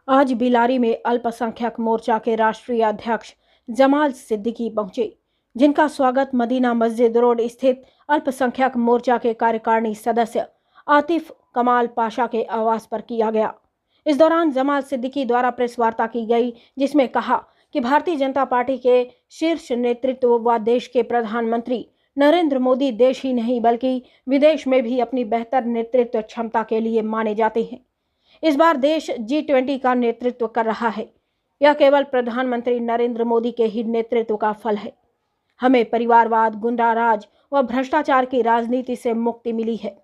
आज बिलारी में अल्पसंख्यक मोर्चा के राष्ट्रीय अध्यक्ष जमाल सिद्दीकी पहुंचे, जिनका स्वागत मदीना मस्जिद रोड स्थित अल्पसंख्यक मोर्चा के कार्यकारिणी सदस्य आतिफ कमाल पाशा के आवास पर किया गया। इस दौरान जमाल सिद्दीकी द्वारा प्रेस वार्ता की गई, जिसमें कहा कि भारतीय जनता पार्टी के शीर्ष नेतृत्व व देश के प्रधानमंत्री नरेंद्र मोदी देश ही नहीं बल्कि विदेश में भी अपनी बेहतर नेतृत्व क्षमता के लिए माने जाते हैं। इस बार देश G20 का नेतृत्व कर रहा है। यह केवल प्रधानमंत्री नरेंद्र मोदी के ही नेतृत्व का फल है। हमें परिवारवाद, गुंडाराज व भ्रष्टाचार की राजनीति से मुक्ति मिली है।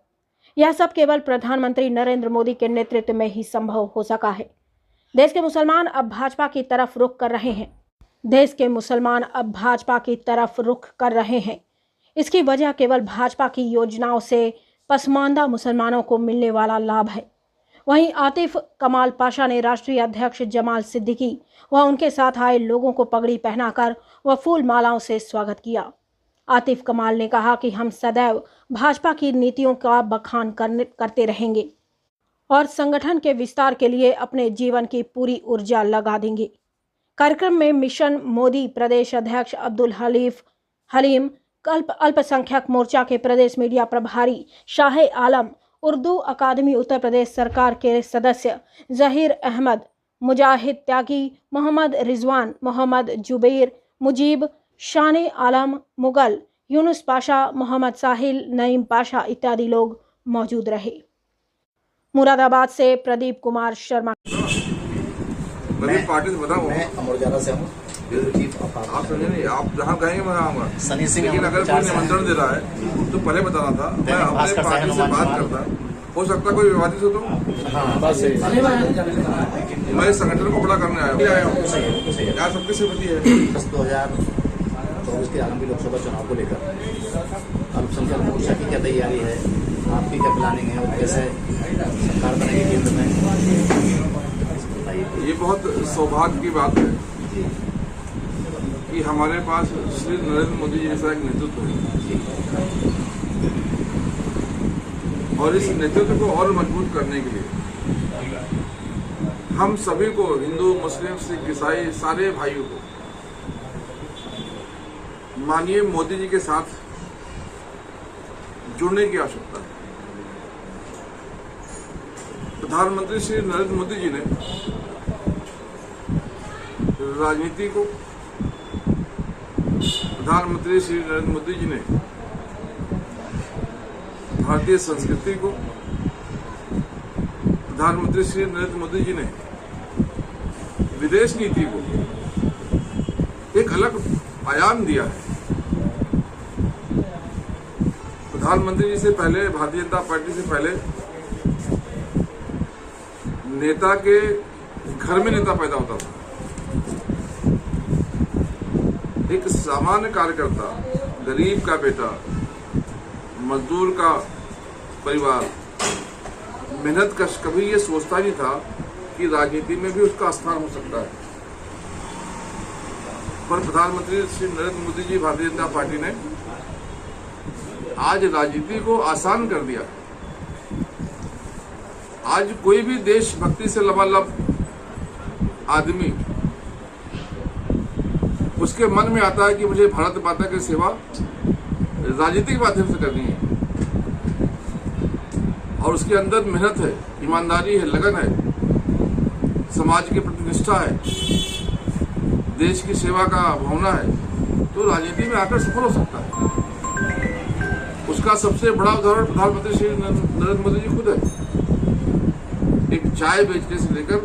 यह सब केवल प्रधानमंत्री नरेंद्र मोदी के नेतृत्व में ही संभव हो सका है। देश के मुसलमान अब भाजपा की तरफ रुख कर रहे हैं। इसकी वजह केवल भाजपा की योजनाओं से पसमानदा मुसलमानों को मिलने वाला लाभ है। वहीं आतिफ कमाल पाशा ने राष्ट्रीय अध्यक्ष जमाल सिद्दीकी व उनके साथ आए लोगों को पगड़ी पहनाकर व फूल मालाओं से स्वागत किया। आतिफ कमाल ने कहा कि हम सदैव भाजपा की नीतियों का बखान करते रहेंगे और संगठन के विस्तार के लिए अपने जीवन की पूरी ऊर्जा लगा देंगे। कार्यक्रम में मिशन मोदी प्रदेश अध्यक्ष अब्दुल हलीम, अल्पसंख्यक मोर्चा के प्रदेश मीडिया प्रभारी शाह आलम, उर्दू अकादमी उत्तर प्रदेश सरकार के सदस्य जहीर अहमद, मुजाहिद त्यागी, मोहम्मद रिजवान, मोहम्मद जुबैर, मुजीब, शान आलम, मुगल, यूनुस पाशा, मोहम्मद साहिल, नईम पाशा इत्यादि लोग मौजूद रहे। मुरादाबाद से प्रदीप कुमार शर्मा। मैं पार्टी से बताऊं, मैं अमर उजाला से हूँ। आप समझे नहीं, आप जहाँ कहेंगे मैं आऊँगा। लेकिन अगर कोई निमंत्रण दे रहा है तो पहले बताना था। मैं अपने पार्टी से बात करता, हो सकता कोई विवादित हो तो मैं संगठन को बड़ा करने आया हूँ। क्या सबकी सहमति है? 2024 के आगामी लोकसभा चुनाव को लेकर अल्पसंख्यक मोर्चा की क्या तैयारी है, आपकी क्या प्लानिंग है और कैसे सरकार बनेगी केंद्र में? ये बहुत सौभाग्य की बात है कि हमारे पास श्री नरेंद्र मोदी जी जैसा एक नेतृत्व है और इस नेतृत्व को और मजबूत करने के लिए हम सभी को, हिंदू, मुस्लिम, सिख, ईसाई, सारे भाइयों को माननीय मोदी जी के साथ जुड़ने की आवश्यकता है। प्रधानमंत्री श्री नरेंद्र मोदी जी ने राजनीति को, प्रधानमंत्री श्री नरेंद्र मोदी जी ने भारतीय संस्कृति को, प्रधानमंत्री श्री नरेंद्र मोदी जी ने विदेश नीति को एक अलग आयाम दिया है। प्रधानमंत्री जी से पहले, भारतीय जनता पार्टी से पहले नेता के घर में नेता पैदा होता था। एक सामान्य कार्यकर्ता, गरीब का बेटा, मजदूर का परिवार, मेहनत कश कभी ये सोचता नहीं था कि राजनीति में भी उसका स्थान हो सकता है। पर प्रधानमंत्री श्री नरेंद्र मोदी जी, भारतीय जनता पार्टी ने आज राजनीति को आसान कर दिया। आज कोई भी देशभक्ति से लबालब आदमी, उसके मन में आता है कि मुझे भारत माता की सेवा राजनीतिक माध्यम से करनी है और उसके अंदर मेहनत है, ईमानदारी है, लगन है, समाज के प्रति निष्ठा है, देश की सेवा का भावना है, तो राजनीति में आकर सफल हो सकता है। उसका सबसे बड़ा उदाहरण प्रधानमंत्री श्री नरेंद्र मोदी जी खुद है। एक चाय बेचने से लेकर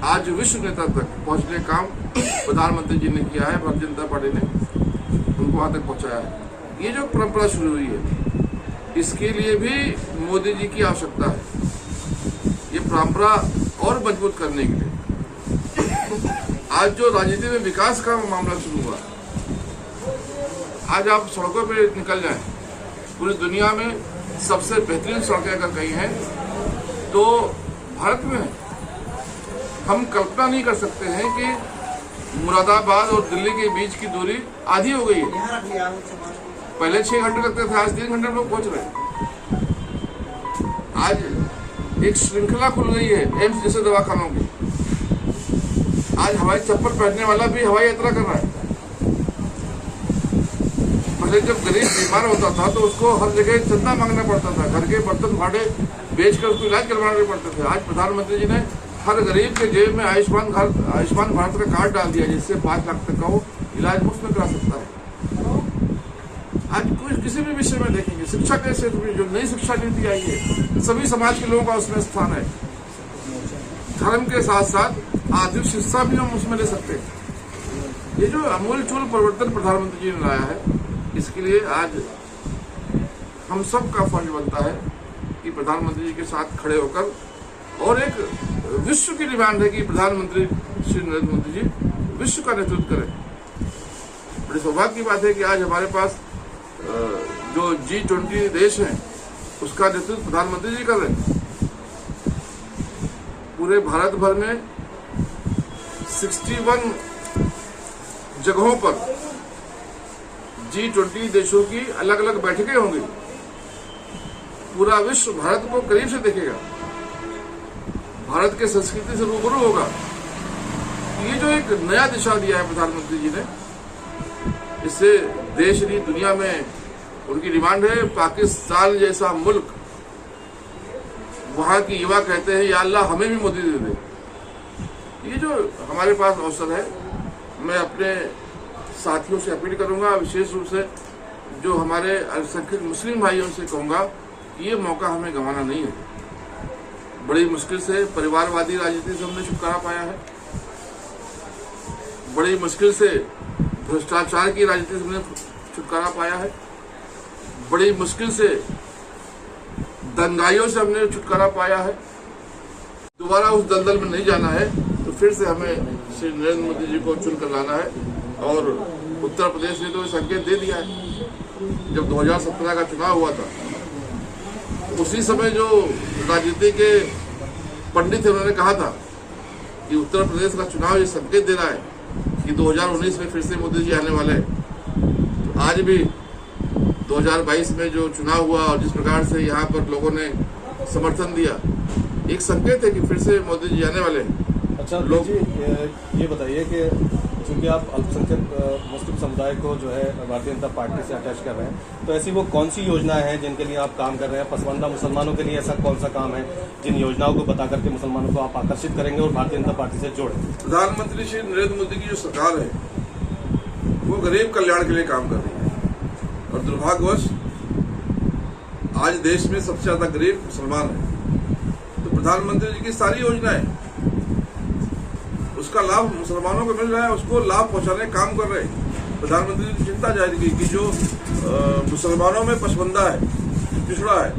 आज विश्व नेता तक पहुंचने का काम प्रधानमंत्री जी ने किया है। भारतीय जनता पार्टी ने उनको वहां तक पहुंचाया है। ये जो परंपरा शुरू हुई है, इसके लिए भी मोदी जी की आवश्यकता है, ये परंपरा और मजबूत करने के लिए। आज जो राजनीति में विकास का मामला शुरू हुआ, आज आप सड़कों पे निकल जाएं, पूरी दुनिया में सबसे बेहतरीन सड़कें अगर कहीं हैं तो भारत में है। हम कल्पना नहीं कर सकते हैं कि मुरादाबाद और दिल्ली के बीच की दूरी आधी हो गई है। पहले 6 घंटे लगते थे, आज 3 घंटे में लोग पहुंच रहे हैं। आज एक श्रृंखला खुल गई है एम्स जैसे दवाखानों की। आज हवाई चप्पल पहनने वाला भी हवाई यात्रा कर रहा है। पहले जब गरीब बीमार होता था तो उसको हर जगह चंदा मांगना पड़ता था, घर के बर्तन भाड़े बेचकर उसको इलाज करवाने पड़ते थे। आज प्रधानमंत्री जी ने हर गरीब के जेब में आयुष्मान भारत का कार्ड डाल दिया, जिससे 5 लाख तक का वो इलाज मुफ्त में करा सकता है। आज कोई किसी भी विषय में देखेंगे, शिक्षा के क्षेत्र में जो नई शिक्षा नीति आई है, सभी समाज के लोगों का उसमें स्थान है। धर्म के साथ साथ आर्थिक शिक्षा भी हम उसमें ले सकते हैं। ये जो आमूलचूल परिवर्तन प्रधानमंत्री जी ने लाया है, इसके लिए आज हम सब का फर्ज बनता है कि प्रधानमंत्री जी के साथ खड़े होकर, और एक विश्व की डिमांड है कि प्रधानमंत्री श्री नरेंद्र मोदी जी विश्व का नेतृत्व करें। बड़ी सौभाग्य की बात है कि आज हमारे पास जो G20 देश हैं, उसका नेतृत्व प्रधानमंत्री जी कर रहे हैं। पूरे भारत भर में 61 जगहों पर G20 देशों की अलग अलग बैठकें होंगी। पूरा विश्व भारत को करीब से देखेगा, भारत के संस्कृति से रूबरू होगा। ये जो एक नया दिशा दिया है प्रधानमंत्री जी ने, इससे देश नहीं दुनिया में उनकी डिमांड है। पाकिस्तान जैसा मुल्क, वहां की युवा कहते हैं या अल्लाह हमें भी मोदी दे दे। ये जो हमारे पास अवसर है, मैं अपने साथियों से अपील करूंगा, विशेष रूप से जो हमारे अल्पसंख्यक मुस्लिम भाइयों से कहूंगा कि ये मौका हमें गंवाना नहीं है। बड़ी मुश्किल से परिवारवादी राजनीति से हमने छुटकारा पाया है, बड़ी मुश्किल से भ्रष्टाचार की राजनीति से हमने छुटकारा पाया है, बड़ी मुश्किल से दंगाइयों से हमने छुटकारा पाया है। दोबारा उस दलदल में नहीं जाना है, तो फिर से हमें श्री नरेंद्र मोदी जी को चुनकर लाना है। और उत्तर प्रदेश ने तो संकेत दे दिया है। जब 2017 का चुनाव हुआ था, उसी समय जो राजनीति के पंडित थे, उन्होंने कहा था कि उत्तर प्रदेश का चुनाव ये संकेत दे रहा है कि 2019 में फिर से मोदी जी आने वाले हैं। तो आज भी 2022 में जो चुनाव हुआ और जिस प्रकार से यहाँ पर लोगों ने समर्थन दिया, एक संकेत है कि फिर से मोदी जी आने वाले हैं। अच्छा लोग जी, ये बताइए कि चूंकि आप अल्पसंख्यक मुस्लिम समुदाय को जो है भारतीय जनता पार्टी से अटैच कर रहे हैं, तो ऐसी वो कौन सी योजनाएं हैं जिनके लिए आप काम कर रहे हैं? पसमानदा मुसलमानों के लिए ऐसा कौन सा काम है जिन योजनाओं को बता करके मुसलमानों को आप आकर्षित करेंगे और भारतीय जनता पार्टी से जोड़ेंगे? प्रधानमंत्री श्री नरेंद्र मोदी की जो सरकार है, वो गरीब कल्याण के लिए काम कर रही है। और दुर्भाग्यवश आज देश में सबसे ज्यादा गरीब मुसलमान है। तो प्रधानमंत्री जी की सारी योजनाएं, उसका लाभ मुसलमानों को मिल रहा है, उसको लाभ पहुंचाने का काम कर रहे हैं। प्रधानमंत्री जी ने चिंता जाहिर की कि जो मुसलमानों में पसमंदा है, पिछड़ा है,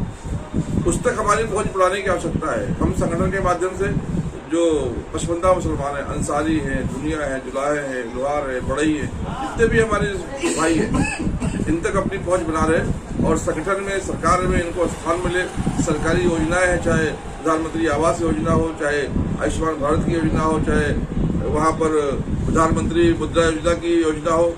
उस तक हमारी पहुंच बढ़ाने की आवश्यकता है। हम संगठन के माध्यम से जो पसमंदा मुसलमान है, अंसारी हैं, दुनिया है, जुलाहे हैं, लोहार है, बड़ई है, जितने भी हमारे भाई हैं, इन तक अपनी पहुंच बना रहे और संगठन में, सरकार में इनको स्थान मिले। सरकारी योजनाएं हैं, चाहे प्रधानमंत्री आवास योजना हो, चाहे आयुष्मान भारत की योजना हो, चाहे वहाँ पर प्रधानमंत्री मुद्रा योजना की योजना हो,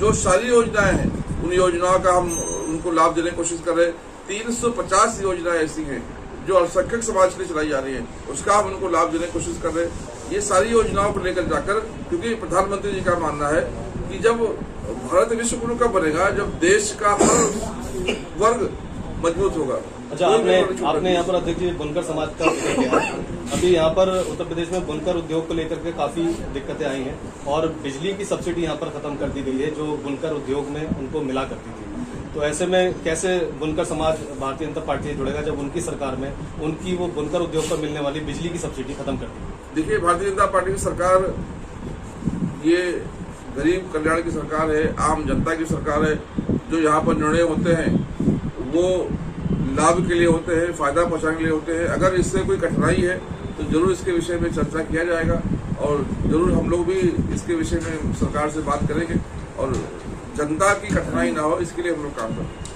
जो सारी योजनाएं हैं, उन योजनाओं का हम उनको लाभ देने की कोशिश कर रहे हैं। 350 योजनाएं ऐसी हैं जो अल्पसंख्यक समाज के लिए चलाई जा रही है, उसका हम उनको लाभ देने की कोशिश कर रहे हैं। ये सारी योजनाओं को लेकर जाकर, क्योंकि प्रधानमंत्री जी का मानना है कि जब भारत विश्व गुरु कब बनेगा, जब देश का हर वर्ग मजबूत होगा। अच्छा, आपने यहाँ पर अध्यक्ष जी बुनकर समाज का जिक्र किया। अभी यहाँ पर उत्तर प्रदेश में बुनकर उद्योग को लेकर के काफी दिक्कतें आई हैं और बिजली की सब्सिडी यहाँ पर खत्म कर दी गई है, जो बुनकर उद्योग में उनको मिला करती थी। तो ऐसे में कैसे बुनकर समाज भारतीय जनता पार्टी से जुड़ेगा जब उनकी सरकार में उनकी वो बुनकर उद्योग पर मिलने वाली बिजली की सब्सिडी खत्म कर दी? देखिए, भारतीय जनता पार्टी की सरकार ये गरीब कल्याण की सरकार है, आम जनता की सरकार है। जो यहाँ पर निर्णय होते हैं वो लाभ के लिए होते हैं, फायदा पहुंचाने के लिए होते हैं। अगर इससे कोई कठिनाई है तो जरूर इसके विषय में चर्चा किया जाएगा और जरूर हम लोग भी इसके विषय में सरकार से बात करेंगे और जनता की कठिनाई ना हो, इसके लिए हम लोग काम करेंगे।